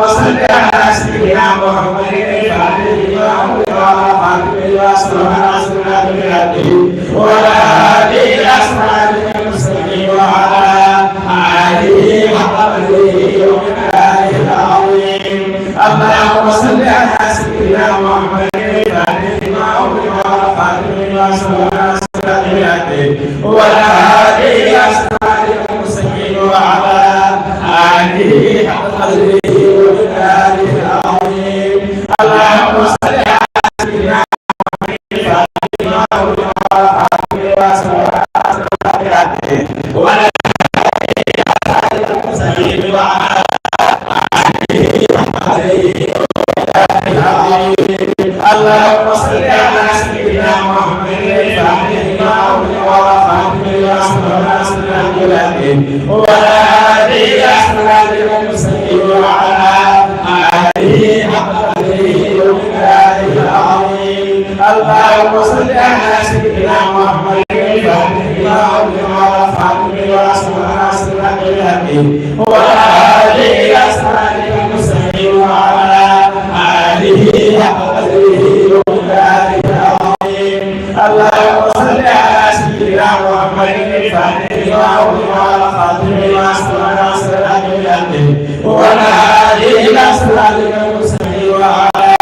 صل على سيدنا محمد الفاتح لما أغلق والخاتم لما سبق ناصر الحق بالحق والهادي إلى صراطك المستقيم وعلى آله حق قدره ومقداره العظيم. اللهم صل على سيدنا محمد الفاتح لما أغلق والخاتم لما سبق ناصر الحق بالحق والهادي إلى صراطك المستقيم وعلى آله حق قدره ومقداره العظيم. اللهم صل على سيدنا محمد الفاتح لما أغلق والخاتم لما سبق ناصر الحق بالحق والهادي إلى صراطك المستقيم وعلى اللهم صل على سيدنا محمد الفاتح لما أغلق والخاتم لما سبق ناصر الحق بالحق والهادي إلى صراطك المستقيم وعلى آله حق قدره ومقداره العظيم. اللهم صل على سيدنا محمد الفاتح لما أغلق والخاتم لما سبق ناصر الحق بالحق والهادي إلى صراطك المستقيم وعلى آله حق قدره ومقداره العظيم. اللهم صل على سيدنا محمد الفاتح لما أغلق والخاتم لما سبق ناصر الحق بالحق والهادي إلى صراطك المستقيم وعلى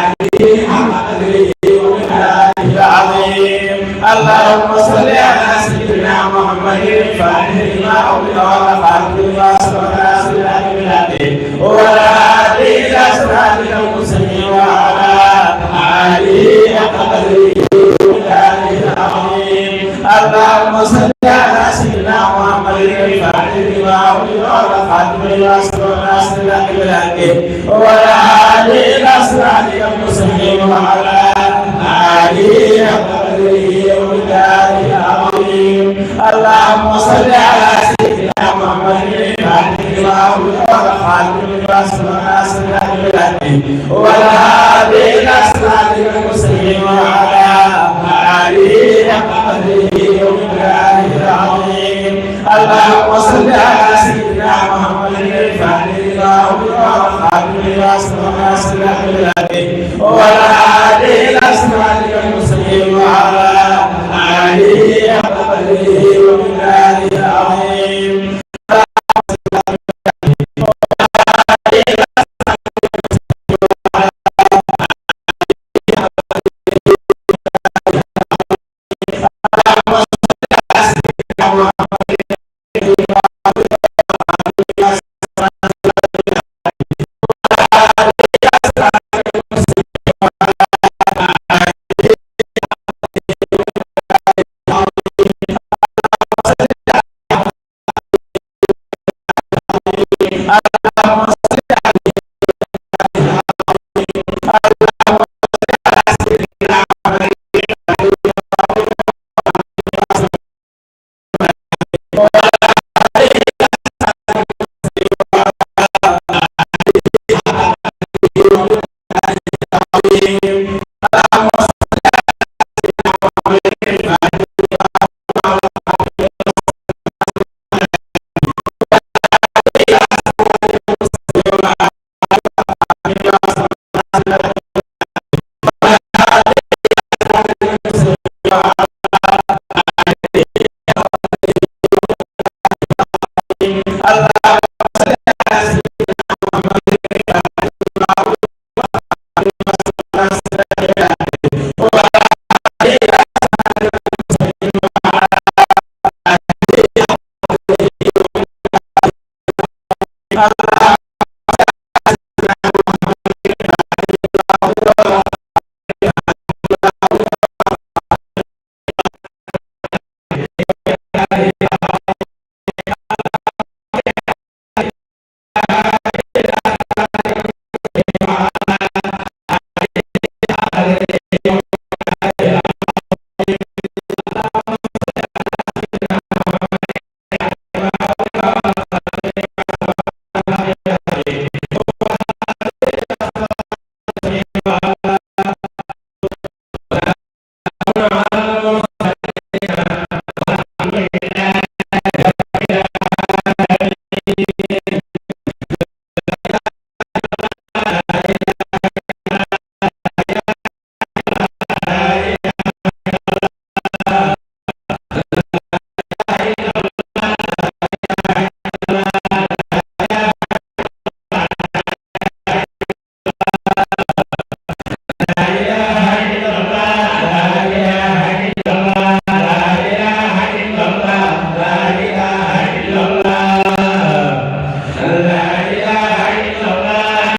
آله حق قدره ومقداره العظيم. اللهم صل على سيدنا محمد الفاتح لما أغلق والخاتم لما سبق ناصر الحق بالحق والهادي إلى صراطك المستقيم وعلى آله حق قدره ومقداره العظيم. اللهم صل على سيدنا محمد الفاتح لما أغلق والخاتم لما سبق ناصر الحق بالحق والهادي إلى صراطك المستقيم وعلى آله حق قدره ومقداره العظيم. اللهم صل على سيدنا محمد الفاتح لما أغلق والخاتم لما سبق ناصر الحق بالحق والهادي إلى صراطك المستقيم وعلى آله حق قدره ومقداره العظيم. اللهم صل على سيدنا محمد الفاتح لما أغلق والخاتم لما سبق ناصر الحق بالحق